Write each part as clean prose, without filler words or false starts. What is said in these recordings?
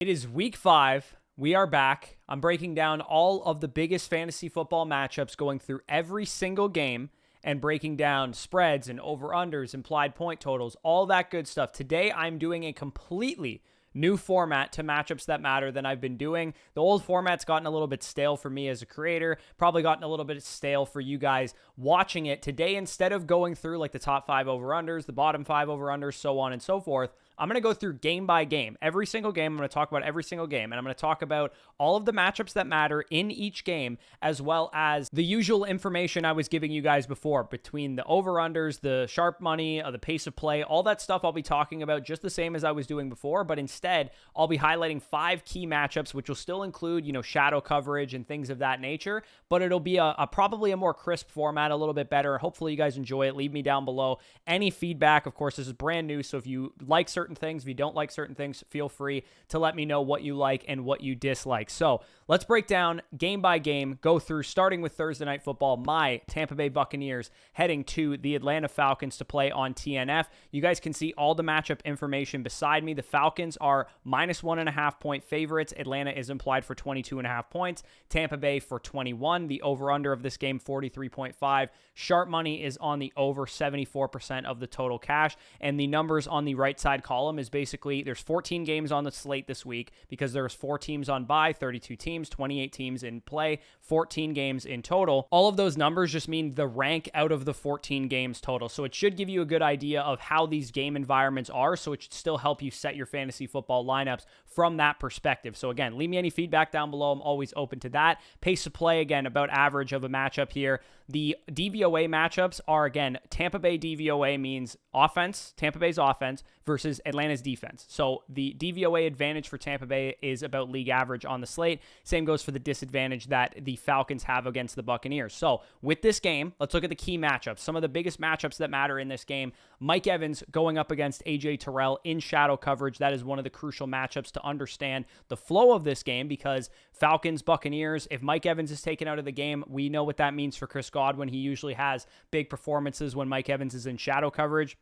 It is week 5. We are back. I'm breaking down all of the biggest fantasy football matchups, going through every single game and breaking down spreads and over-unders, implied point totals, all that good stuff. Today, I'm doing a completely new format to matchups that matter than I've been doing. The old format's gotten a little bit stale for me as a creator, probably gotten a little bit stale for you guys watching it. Today, instead of going through like the top 5 over-unders, the bottom 5 over-unders, so on and so forth, I'm going to go through game by game. Every single game, I'm going to talk about every single game, and I'm going to talk about all of the matchups that matter in each game, as well as the usual information I was giving you guys before, between the over-unders, the sharp money, the pace of play, all that stuff I'll be talking about just the same as I was doing before, but instead, I'll be highlighting 5 key matchups, which will still include, shadow coverage and things of that nature, but it'll be a probably a more crisp format, a little bit better. Hopefully you guys enjoy it. Leave me down below any feedback. Of course, this is brand new, so if you like certain things, if you don't like certain things, feel free to let me know what you like and what you dislike. So let's break down game by game, go through starting with Thursday Night Football, my Tampa Bay Buccaneers heading to the Atlanta Falcons to play on TNF. You guys can see all the matchup information beside me. The Falcons are minus 1.5 point favorites. Atlanta is implied for 22.5 points. Tampa Bay for 21. The over-under of this game, 43.5. Sharp money is on the over, 74% of the total cash. And the numbers on the right side column is basically there's 14 games on the slate this week because there's 4 teams on bye, 32 teams, 28 teams in play, 14 games in total. All of those numbers just mean the rank out of the 14 games total. So it should give you a good idea of how these game environments are. So it should still help you set your fantasy football lineups from that perspective. So again, leave me any feedback down below. I'm always open to that. Pace of play, again, about average of a matchup here. The DVOA matchups are, again, Tampa Bay DVOA means offense, Tampa Bay's offense versus Atlanta's defense. So the DVOA advantage for Tampa Bay is about league average on the slate. Same goes for the disadvantage that the Falcons have against the Buccaneers. So with this game, let's look at the key matchups. Some of the biggest matchups that matter in this game. Mike Evans going up against AJ Terrell in shadow coverage. That is one of the crucial matchups to understand the flow of this game, because Falcons, Buccaneers, if Mike Evans is taken out of the game, we know what that means for Chris Godwin. He usually has big performances when Mike Evans is in shadow coverage.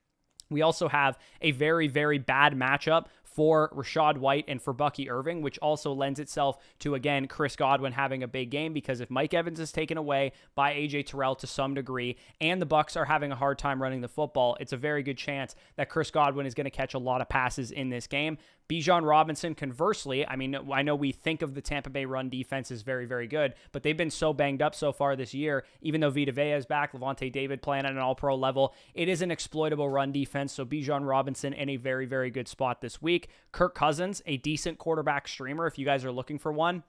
We also have a very, very bad matchup for Rachaad White and for Bucky Irving, which also lends itself to, again, Chris Godwin having a big game, because if Mike Evans is taken away by AJ Terrell to some degree and the Bucs are having a hard time running the football, it's a very good chance that Chris Godwin is going to catch a lot of passes in this game. Bijan Robinson, conversely, I mean, I know we think of the Tampa Bay run defense as very, very good, but they've been so banged up so far this year. Even though Vita Vea is back, Levante David playing at an all-pro level, it is an exploitable run defense, so Bijan Robinson in a very, very good spot this week. Kirk Cousins, a decent quarterback streamer if you guys are looking for one.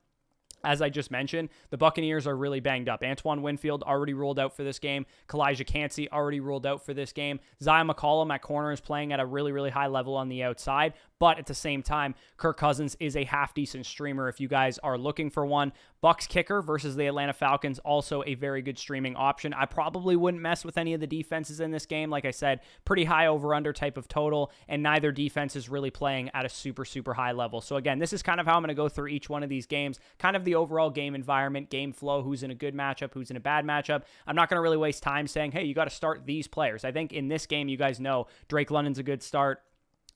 As I just mentioned, the Buccaneers are really banged up. Antoine Winfield already ruled out for this game. Kalijah Cansey already ruled out for this game. Zion McCollum at corner is playing at a really, really high level on the outside. But at the same time, Kirk Cousins is a half-decent streamer if you guys are looking for one. Bucs kicker versus the Atlanta Falcons, also a very good streaming option. I probably wouldn't mess with any of the defenses in this game. Like I said, pretty high over-under type of total, and neither defense is really playing at a super, super high level. So again, this is kind of how I'm going to go through each one of these games, kind of the overall game environment, game flow, who's in a good matchup, who's in a bad matchup. I'm not going to really waste time saying, hey, you got to start these players. I think in this game, you guys know Drake London's a good start.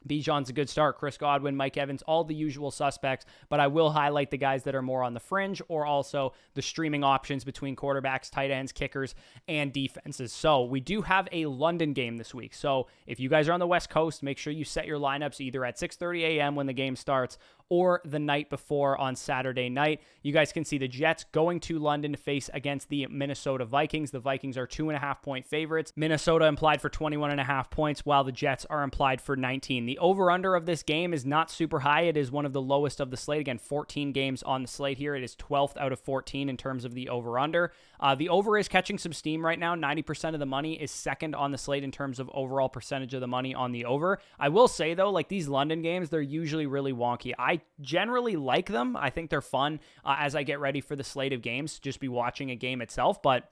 Bijan's a good start, Chris Godwin, Mike Evans, all the usual suspects, but I will highlight the guys that are more on the fringe, or also the streaming options between quarterbacks, tight ends, kickers, and defenses. So we do have a London game this week. So if you guys are on the West Coast, make sure you set your lineups either at 6:30 a.m. when the game starts or the night before on Saturday night. You guys can see the Jets going to London to face against the Minnesota Vikings. The Vikings are 2.5 point favorites. Minnesota implied for 21.5 points, while the Jets are implied for 19. The over-under of this game is not super high. It is one of the lowest of the slate. Again, 14 games on the slate here. It is 12th out of 14 in terms of the over-under. The over is catching some steam right now. 90% of the money is second on the slate in terms of overall percentage of the money on the over. I will say, though, like these London games, they're usually really wonky. I generally like them. I think they're fun as I get ready for the slate of games, just be watching a game itself, but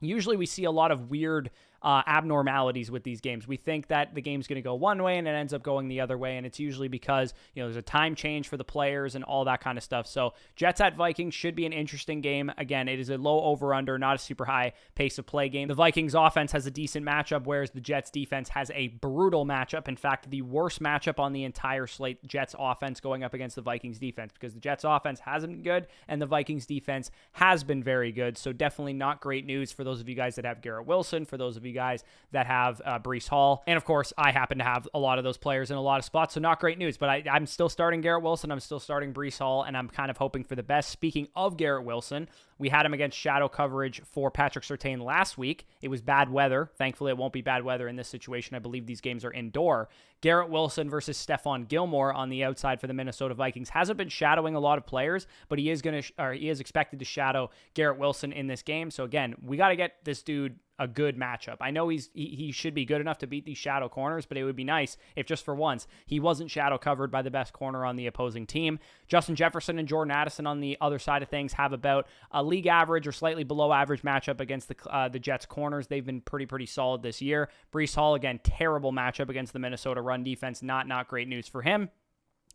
usually we see a lot of weird abnormalities with these games. We think that the game's going to go one way and it ends up going the other way, and it's usually because there's a time change for the players and all that kind of stuff. So Jets at Vikings should be an interesting game. Again, it is a low over-under, not a super high pace of play game. The Vikings offense has a decent matchup, whereas the Jets defense has a brutal matchup. In fact, the worst matchup on the entire slate, Jets offense going up against the Vikings defense, because the Jets offense hasn't been good and the Vikings defense has been very good. So definitely not great news for those of you guys that have Garrett Wilson, for those of you guys that have Breece Hall. And of course, I happen to have a lot of those players in a lot of spots, so not great news. But I'm still starting Garrett Wilson. I'm still starting Breece Hall, and I'm kind of hoping for the best. Speaking of Garrett Wilson, we had him against shadow coverage for Patrick Surtain last week. It was bad weather. Thankfully, it won't be bad weather in this situation. I believe these games are indoor. Garrett Wilson versus Stephon Gilmore on the outside for the Minnesota Vikings hasn't been shadowing a lot of players, but he is expected to shadow Garrett Wilson in this game. So again, we got to get this dude a good matchup. I know he should be good enough to beat these shadow corners, but it would be nice if just for once he wasn't shadow covered by the best corner on the opposing team. Justin Jefferson and Jordan Addison on the other side of things have about a league average or slightly below average matchup against the Jets corners. They've been pretty solid this year. Breece Hall, again, terrible matchup against the Minnesota run defense. Not great news for him.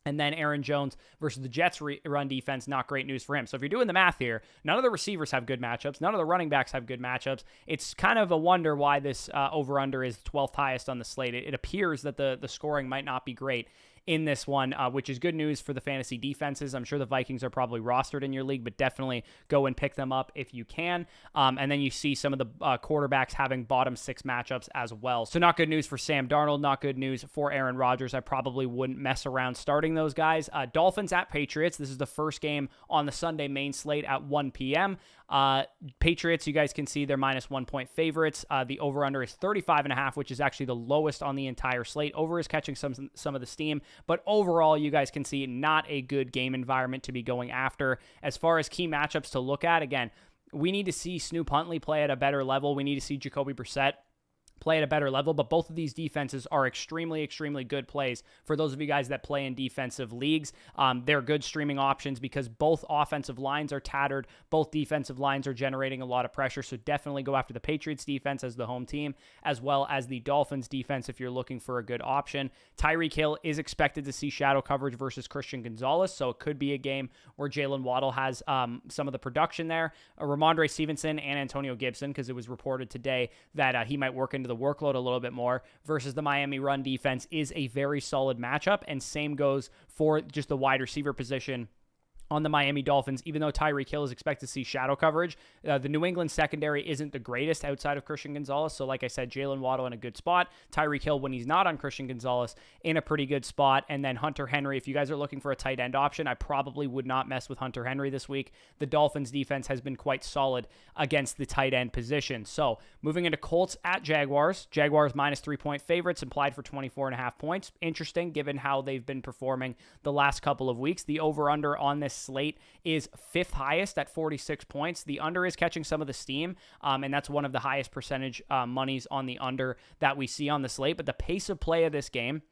And then Aaron Jones versus the Jets run defense, not great news for him. So if you're doing the math here, none of the receivers have good matchups. None of the running backs have good matchups. It's kind of a wonder why this over-under is 12th highest on the slate. It appears that the scoring might not be great in this one, which is good news for the fantasy defenses. I'm sure the Vikings are probably rostered in your league, but definitely go and pick them up if you can. And then you see some of the quarterbacks having bottom 6 matchups as well. So not good news for Sam Darnold, not good news for Aaron Rodgers. I probably wouldn't mess around starting those guys. Dolphins at Patriots. This is the first game on the Sunday main slate at 1 p.m. Patriots, you guys can see they're -1 point favorites. The over-under is 35.5, which is actually the lowest on the entire slate. Over is catching some of the steam, but overall, you guys can see not a good game environment to be going after. As far as key matchups to look at, again, we need to see Snoop Huntley play at a better level. We need to see Jacoby Brissett play at a better level, but both of these defenses are extremely good plays for those of you guys that play in defensive leagues. They're good streaming options because both offensive lines are tattered, both defensive lines are generating a lot of pressure, so definitely go after the Patriots defense as the home team, as well as the Dolphins defense if you're looking for a good option. Tyreek Hill is expected to see shadow coverage versus Christian Gonzalez, so it could be a game where Jalen Waddle has some of the production there. Ramondre Stevenson and Antonio Gibson, because it was reported today that he might work into the workload a little bit more versus the Miami run defense is a very solid matchup, and same goes for just the wide receiver position on the Miami Dolphins. Even though Tyreek Hill is expected to see shadow coverage, the New England secondary isn't the greatest outside of Christian Gonzalez. So like I said, Jalen Waddle in a good spot. Tyreek Hill, when he's not on Christian Gonzalez, in a pretty good spot. And then Hunter Henry, if you guys are looking for a tight end option, I probably would not mess with Hunter Henry this week. The Dolphins defense has been quite solid against the tight end position. So moving into Colts at Jaguars. Jaguars -3 point favorites, implied for 24.5 points. Interesting given how they've been performing the last couple of weeks. The over-under on this slate is 5th highest at 46 points. The under is catching some of the steam, and that's one of the highest percentage monies on the under that we see on the slate. But the pace of play of this game,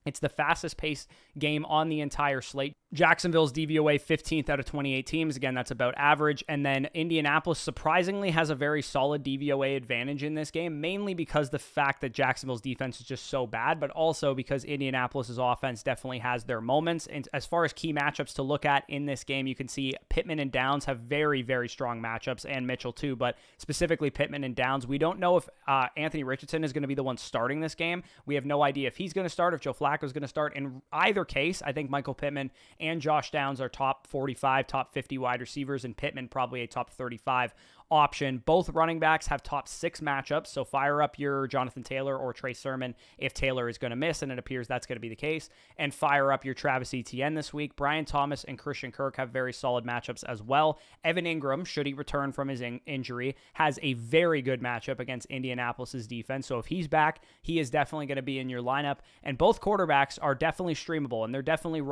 it's the fastest paced game on the entire slate. Jacksonville's DVOA 15th out of 28 teams. Again, that's about average. And then Indianapolis surprisingly has a very solid DVOA advantage in this game, mainly because the fact that Jacksonville's defense is just so bad, but also because Indianapolis's offense definitely has their moments. And as far as key matchups to look at in this game, you can see Pittman and Downs have very strong matchups, and Mitchell too, but specifically Pittman and Downs. We don't know if Anthony Richardson is going to be the one starting this game. We have no idea if he's going to start, if Joe Flacco is going to start. In either case, I think Michael Pittman and Josh Downs are top 45, top 50 wide receivers, and Pittman probably a top 35 option. Both running backs have top 6 matchups, so fire up your Jonathan Taylor or Trey Sermon if Taylor is going to miss, and it appears that's going to be the case, and fire up your Travis Etienne this week. Brian Thomas and Christian Kirk have very solid matchups as well. Evan Ingram, should he return from his injury, has a very good matchup against Indianapolis's defense, so if he's back, he is definitely going to be in your lineup, and both quarterbacks are definitely streamable, and they're definitely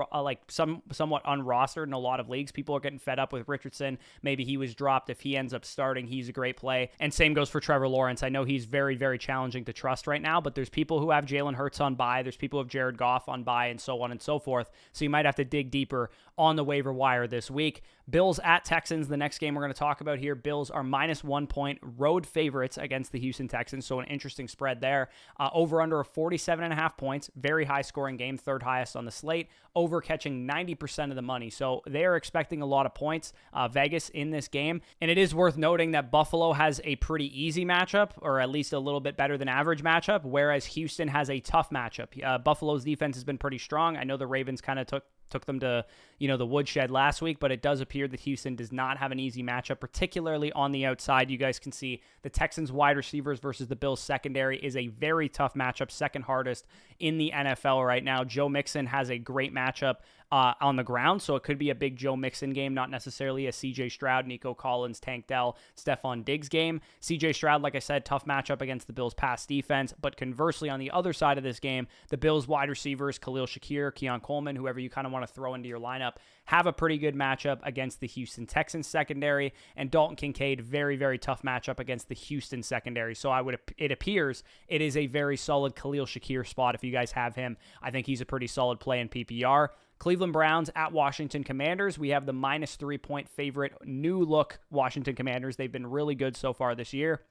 somewhat unrostered in a lot of leagues. People are getting fed up with Richardson. Maybe he was dropped. If he ends up starting, he's a great play. And same goes for Trevor Lawrence. I know he's very challenging to trust right now, but there's people who have Jalen Hurts on bye. There's people who have Jared Goff on bye, and so on and so forth. So you might have to dig deeper on the waiver wire this week. Bills at Texans, the next game we're going to talk about here. Bills are -1 point road favorites against the Houston Texans, so an interesting spread there. Over under of 47.5 points, very high scoring game, third highest on the slate, over catching 90% of the money. So they're expecting a lot of points, Vegas, in this game. And it is worth noting that Buffalo has a pretty easy matchup, or at least a little bit better than average matchup, whereas Houston has a tough matchup. Buffalo's defense has been pretty strong. I know the Ravens kind of took them to, the woodshed last week, but it does appear that Houston does not have an easy matchup, particularly on the outside. You guys can see the Texans wide receivers versus the Bills secondary is a very tough matchup, second hardest in the NFL right now. Joe Mixon has a great matchup on the ground, so it could be a big Joe Mixon game, not necessarily a CJ Stroud, Nico Collins, Tank Dell, Stephon Diggs game. CJ Stroud, like I said, tough matchup against the Bills' pass defense, but conversely, on the other side of this game, the Bills' wide receivers, Khalil Shakir, Keon Coleman, whoever you kind of want to throw into your lineup, have a pretty good matchup against the Houston Texans secondary, and Dalton Kincaid, very, very tough matchup against the Houston secondary. So it appears it is a very solid Khalil Shakir spot if you guys have him. I think he's a pretty solid play in PPR. Cleveland Browns at Washington Commanders. We have the -3 point favorite new look Washington Commanders. They've been really good so far this year.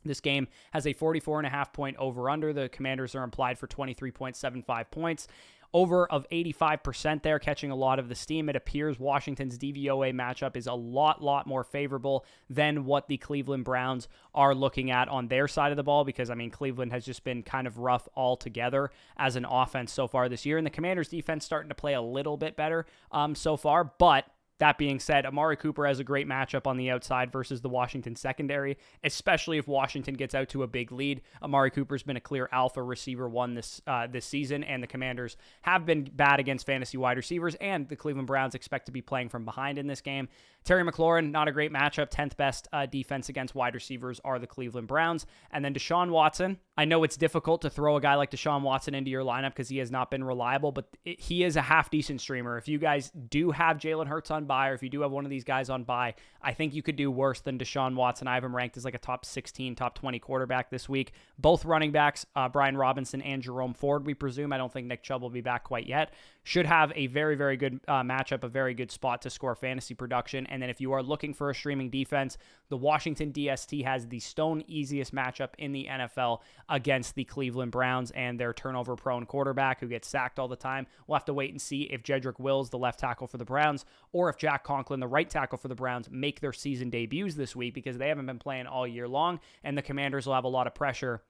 This game has a 44.5 point over-under. The Commanders are implied for 23.75 points. Over of 85% there, catching a lot of the steam. It appears Washington's DVOA matchup is a lot more favorable than what the Cleveland Browns are looking at on their side of the ball, because, Cleveland has just been kind of rough altogether as an offense so far this year, and the Commanders' defense starting to play a little bit better so far, but that being said, Amari Cooper has a great matchup on the outside versus the Washington secondary, especially if Washington gets out to a big lead. Amari Cooper's been a clear alpha receiver one this season, and the Commanders have been bad against fantasy wide receivers, and the Cleveland Browns expect to be playing from behind in this game. Terry McLaurin, not a great matchup. 10th best defense against wide receivers are the Cleveland Browns. And then Deshaun Watson. I know it's difficult to throw a guy like Deshaun Watson into your lineup because he has not been reliable, but he is a half-decent streamer. If you guys do have Jalen Hurts on bye, or if you do have one of these guys on bye, I think you could do worse than Deshaun Watson. I have him ranked as like a top 16, top 20 quarterback this week. Both running backs, Brian Robinson and Jerome Ford, we presume. I don't think Nick Chubb will be back quite yet. Should have a very, very good matchup, a very good spot to score fantasy production. And then if you are looking for a streaming defense, the Washington DST has the stone easiest matchup in the NFL against the Cleveland Browns and their turnover-prone quarterback who gets sacked all the time. We'll have to wait and see if Jedrick Wills, the left tackle for the Browns, or if Jack Conklin, the right tackle for the Browns, make their season debuts this week, because they haven't been playing all year long, and the Commanders will have a lot of pressure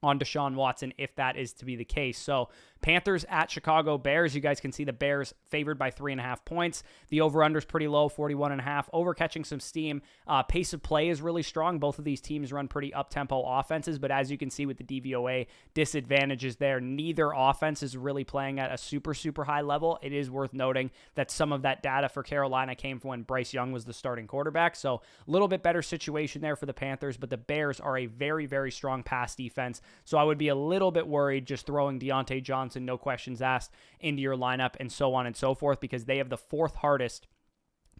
on Deshaun Watson if that is to be the case. So Panthers at Chicago Bears. You guys can see the Bears favored by 3.5 points. The over-under is pretty low, 41.5. Over catching some steam. Pace of play is really strong. Both of these teams run pretty up-tempo offenses, but as you can see with the DVOA disadvantages there, neither offense is really playing at a super, super high level. It is worth noting that some of that data for Carolina came from when Bryce Young was the starting quarterback, so a little bit better situation there for the Panthers, but the Bears are a very, very strong pass defense, so I would be a little bit worried just throwing Deontay Johnson, no questions asked, into your lineup and so on and so forth, because they have the fourth hardest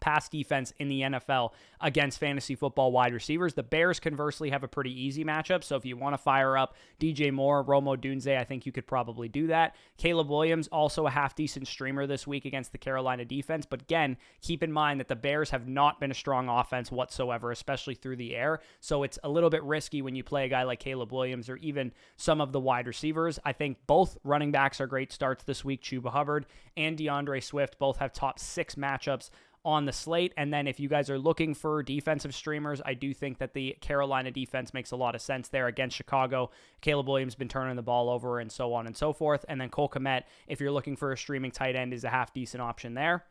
pass defense in the NFL against fantasy football wide receivers. The Bears, conversely, have a pretty easy matchup, so if you want to fire up DJ Moore, Rome Odunze, I think you could probably do that. Caleb Williams, also a half-decent streamer this week against the Carolina defense, but again, keep in mind that the Bears have not been a strong offense whatsoever, especially through the air, so it's a little bit risky when you play a guy like Caleb Williams or even some of the wide receivers. I think both running backs are great starts this week. Chuba Hubbard and DeAndre Swift both have top 6 matchups on the slate. And then if you guys are looking for defensive streamers, I do think that the Carolina defense makes a lot of sense there against Chicago. Caleb Williams been turning the ball over and so on and so forth. And then Cole Kmet, if you're looking for a streaming tight end, is a half-decent option there.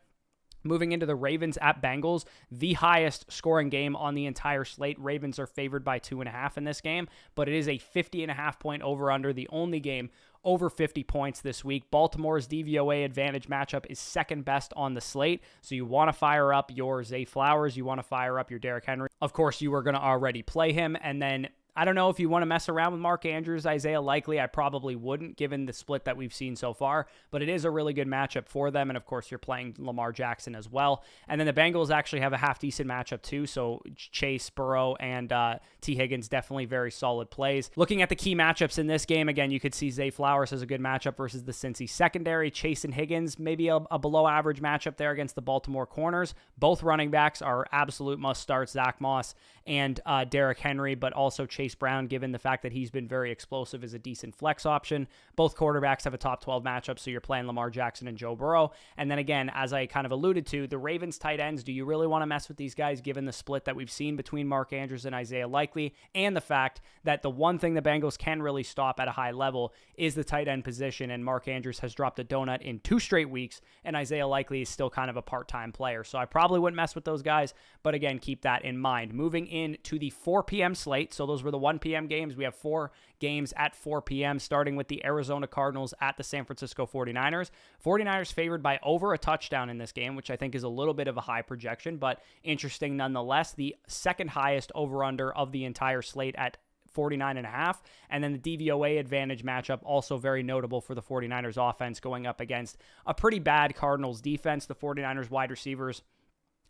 Moving into the Ravens at Bengals, the highest scoring game on the entire slate. Ravens are favored by 2.5 in this game, but it is a 50.5 point over-under, the only game over 50 points this week. Baltimore's DVOA advantage matchup is second best on the slate, so you want to fire up your Zay Flowers, you want to fire up your Derrick Henry. Of course, you are going to already play him, and then I don't know if you want to mess around with Mark Andrews, Isaiah Likely. I probably wouldn't, given the split that we've seen so far, but it is a really good matchup for them. And of course, you're playing Lamar Jackson as well. And then the Bengals actually have a half decent matchup too. So Chase, Burrow, and T. Higgins, definitely very solid plays. Looking at the key matchups in this game, again, you could see Zay Flowers as a good matchup versus the Cincy secondary. Chase and Higgins, maybe a below average matchup there against the Baltimore corners. Both running backs are absolute must starts, Zach Moss and Derrick Henry, but also Chase Brown, given the fact that he's been very explosive, is a decent flex option. Both quarterbacks have a top 12 matchup, so you're playing Lamar Jackson and Joe Burrow. And then again, as I kind of alluded to, the Ravens tight ends, do you really want to mess with these guys given the split that we've seen between Mark Andrews and Isaiah Likely, and the fact that the one thing the Bengals can really stop at a high level is the tight end position, and Mark Andrews has dropped a donut in 2 straight weeks, and Isaiah Likely is still kind of a part-time player. So I probably wouldn't mess with those guys, but again, keep that in mind. Moving into the 4 p.m. slate, so those were the 1 p.m. games. We have 4 games at 4 p.m., starting with the Arizona Cardinals at the San Francisco 49ers. 49ers favored by over a touchdown in this game, which I think is a little bit of a high projection, but interesting nonetheless. The second highest over-under of the entire slate at 49.5. And then the DVOA advantage matchup, also very notable for the 49ers offense, going up against a pretty bad Cardinals defense. The 49ers wide receivers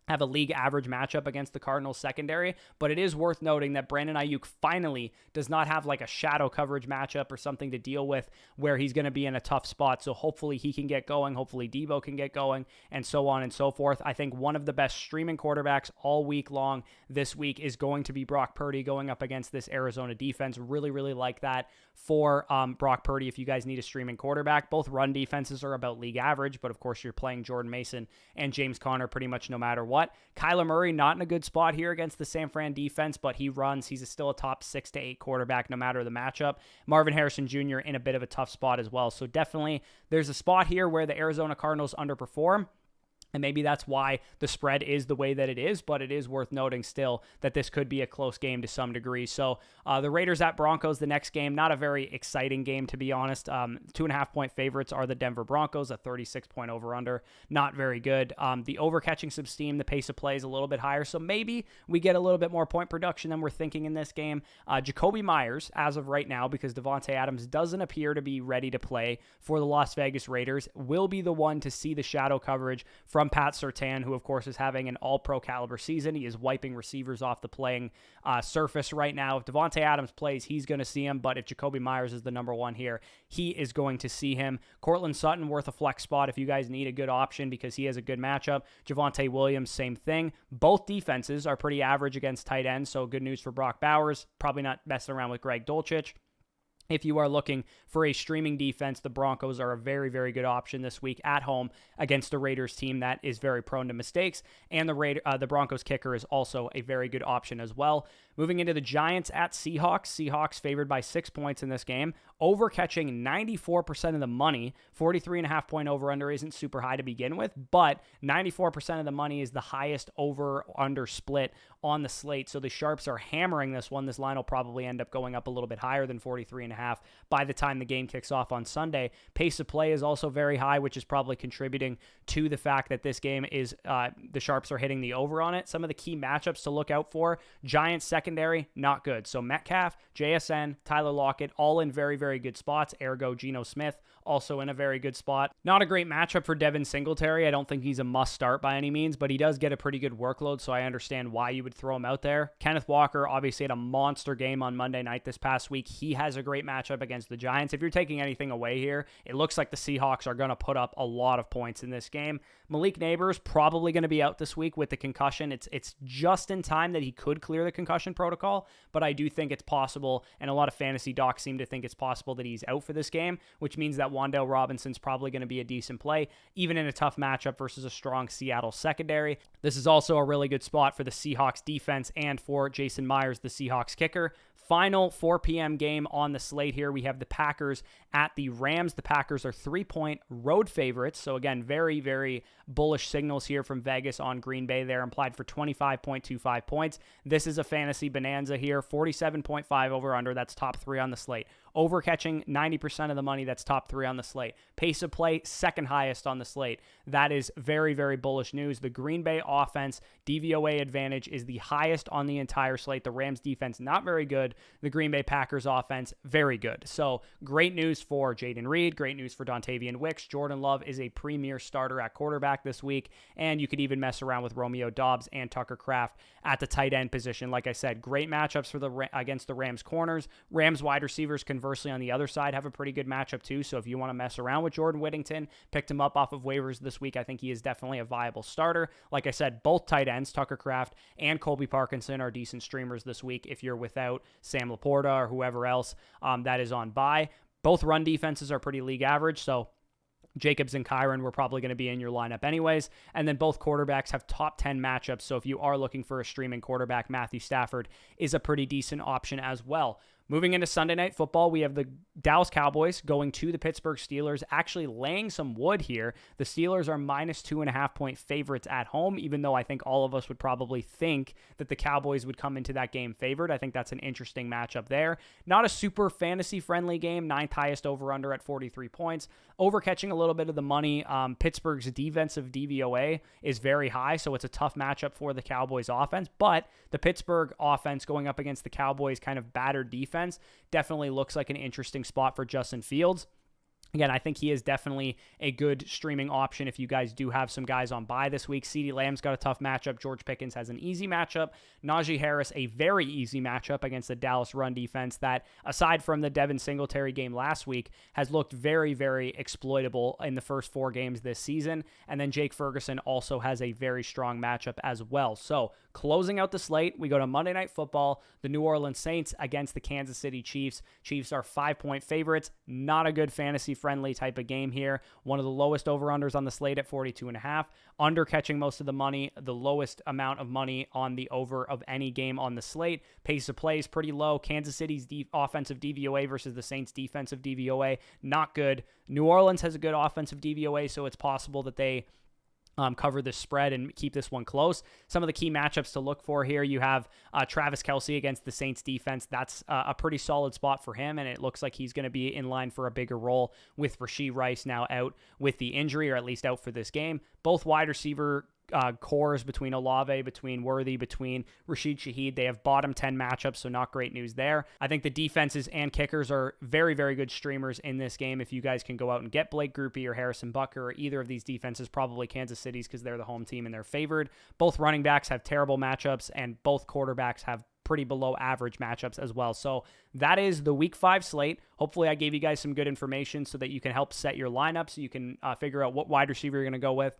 have a league average matchup against the Cardinals secondary, but it is worth noting that Brandon Ayuk finally does not have like a shadow coverage matchup or something to deal with where he's going to be in a tough spot. So hopefully he can get going. Hopefully Debo can get going, and so on and so forth. I think one of the best streaming quarterbacks all week long this week is going to be Brock Purdy going up against this Arizona defense. Really, really like that for Brock Purdy if you guys need a streaming quarterback. Both run defenses are about league average, but of course you're playing Jordan Mason and James Conner pretty much no matter what. Kyler Murray, not in a good spot here against the San Fran defense, but he runs. He's still a top 6 to 8 quarterback no matter the matchup. Marvin Harrison Jr. in a bit of a tough spot as well. So definitely there's a spot here where the Arizona Cardinals underperform. And maybe that's why the spread is the way that it is, but it is worth noting still that this could be a close game to some degree. So the Raiders at Broncos, the next game, not a very exciting game, to be honest. 2.5-point favorites are the Denver Broncos, a 36-point over-under. Not very good. The overcatching some steam, the pace of play is a little bit higher, so maybe we get a little bit more point production than we're thinking in this game. Jacoby Myers, as of right now, because Devontae Adams doesn't appear to be ready to play for the Las Vegas Raiders, will be the one to see the shadow coverage from Pat Surtain, who of course is having an all-pro caliber season. He is wiping receivers off the playing surface right now. If Devontae Adams plays, he's going to see him, but if Jacoby Myers is the number one here, he is going to see him. Cortland Sutton, worth a flex spot if you guys need a good option because he has a good matchup. Javonte Williams, same thing. Both defenses are pretty average against tight ends, so good news for Brock Bowers. Probably not messing around with Greg Dulcich. If you are looking for a streaming defense, the Broncos are a very, very good option this week at home against a Raiders team that is very prone to mistakes. And the Broncos kicker is also a very good option as well. Moving into the Giants at Seahawks. Seahawks favored by 6 points in this game. Over catching 94% of the money. 43.5-point over-under isn't super high to begin with, but 94% of the money is the highest over-under split on the slate. So the Sharps are hammering this one. This line will probably end up going up a little bit higher than 43.5 by the time the game kicks off on Sunday. Pace of play is also very high, which is probably contributing to the fact that this game is the Sharps are hitting the over on it. Some of the key matchups to look out for: Giants secondary, not good. So Metcalf, JSN, Tyler Lockett, all in very, very good spots. Ergo, Geno Smith, also in a very good spot. Not a great matchup for Devin Singletary. I don't think he's a must start by any means, but he does get a pretty good workload, so I understand why you would throw him out there. Kenneth Walker obviously had a monster game on Monday night this past week. He has a great matchup against the Giants. If you're taking anything away here, it looks like the Seahawks are going to put up a lot of points in this game. Malik Neighbors probably going to be out this week with the concussion. It's just in time that he could clear the concussion protocol, but I do think it's possible, and a lot of fantasy docs seem to think it's possible that he's out for this game, which means that Wan'Dale Robinson's probably going to be a decent play, even in a tough matchup versus a strong Seattle secondary. This is also a really good spot for the Seahawks defense and for Jason Myers, the Seahawks kicker. Final 4 p.m. game on the slate here. We have the Packers at the Rams. The Packers are 3-point road favorites. So again, very, very bullish signals here from Vegas on Green Bay. They're implied for 25.25 points. This is a fantasy bonanza here. 47.5 over under. That's top 3 on the slate. Over catching 90% of the money. That's top 3 3 on the slate. Pace of play, second highest on the slate. That is very, very bullish news. The Green Bay offense, DVOA advantage, is the highest on the entire slate. The Rams defense, not very good. The Green Bay Packers offense, very good. So great news for Jaden Reed. Great news for Dontavian Wicks. Jordan Love is a premier starter at quarterback this week. And you could even mess around with Romeo Doubs and Tucker Kraft at the tight end position. Like I said, great matchups for against the Rams corners. Rams wide receivers, conversely, on the other side, have a pretty good matchup too. So if you want to mess around with Jordan Whittington, picked him up off of waivers this week. I think he is definitely a viable starter. Like I said, both tight ends, Tucker Kraft and Colby Parkinson, are decent streamers this week if you're without Sam Laporta or whoever else that is on bye. Both run defenses are pretty league average, so Jacobs and Kyron were probably going to be in your lineup anyways. And then both quarterbacks have top 10 matchups. So if you are looking for a streaming quarterback, Matthew Stafford is a pretty decent option as well. Moving into Sunday Night Football, we have the Dallas Cowboys going to the Pittsburgh Steelers, actually laying some wood here. The Steelers are minus 2.5-point favorites at home, even though I think all of us would probably think that the Cowboys would come into that game favored. I think that's an interesting matchup there. Not a super fantasy-friendly game, 9th highest over-under at 43 points. Overcatching a little bit of the money. Pittsburgh's defensive DVOA is very high, so it's a tough matchup for the Cowboys offense, but the Pittsburgh offense going up against the Cowboys kind of battered defense definitely looks like an interesting spot for Justin Fields. Again, I think he is definitely a good streaming option if you guys do have some guys on bye this week. CeeDee Lamb's got a tough matchup. George Pickens has an easy matchup. Najee Harris, a very easy matchup against the Dallas run defense that, aside from the Devin Singletary game last week, has looked very, very exploitable in the first 4 games this season. And then Jake Ferguson also has a very strong matchup as well. So closing out the slate, we go to Monday Night Football, the New Orleans Saints against the Kansas City Chiefs. Chiefs are 5-point favorites. Not a good fantasy-friendly type of game here. One of the lowest over-unders on the slate at 42.5. Under catching most of the money, the lowest amount of money on the over of any game on the slate. Pace of play is pretty low. Kansas City's offensive DVOA versus the Saints' defensive DVOA, not good. New Orleans has a good offensive DVOA, so it's possible that they cover this spread and keep this one close. Some of the key matchups to look for here, you have Travis Kelce against the Saints defense. That's a pretty solid spot for him, and it looks like he's going to be in line for a bigger role with Rashee Rice now out with the injury, or at least out for this game. Both wide receiver cores between Olave, between Worthy, between Rashid Shaheed. They have bottom 10 matchups, so not great news there. I think the defenses and kickers are very, very good streamers in this game. If you guys can go out and get Blake Groupie or Harrison Butker or either of these defenses, probably Kansas City's because they're the home team and they're favored. Both running backs have terrible matchups, and both quarterbacks have pretty below average matchups as well. So that is the week 5 slate. Hopefully I gave you guys some good information so that you can help set your lineup, so you can figure out what wide receiver you're going to go with,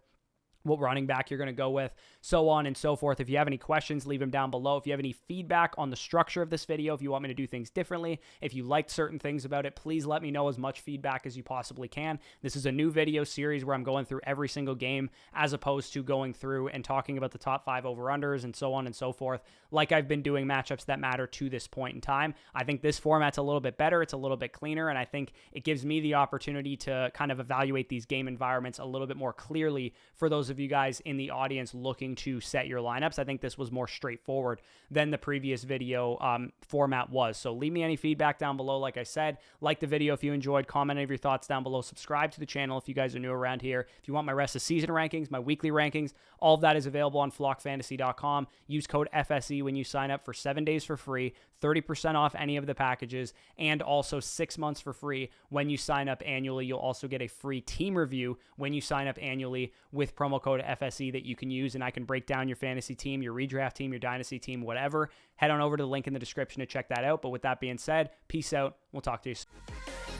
what running back you're going to go with, so on and so forth. If you have any questions, leave them down below. If you have any feedback on the structure of this video, if you want me to do things differently, if you liked certain things about it, please let me know as much feedback as you possibly can. This is a new video series where I'm going through every single game as opposed to going through and talking about the top 5 over-unders and so on and so forth, like I've been doing matchups that matter to this point in time. I think this format's a little bit better. It's a little bit cleaner, and I think it gives me the opportunity to kind of evaluate these game environments a little bit more clearly for those of you guys in the audience looking to set your lineups. I think this was more straightforward than the previous video format was. So leave me any feedback down below. Like I said, like the video if you enjoyed, comment any of your thoughts down below, subscribe to the channel if you guys are new around here. If you want my rest of season rankings, my weekly rankings, all of that is available on flockfantasy.com. Use code FSE when you sign up for 7 days for free, 30% off any of the packages, and also 6 months for free when you sign up annually. You'll also get a free team review when you sign up annually with promo code FSE that you can use, and I can break down your fantasy team, your redraft team, your dynasty team, whatever. Head on over to the link in the description to check that out. But with that being said, peace out. We'll talk to you soon.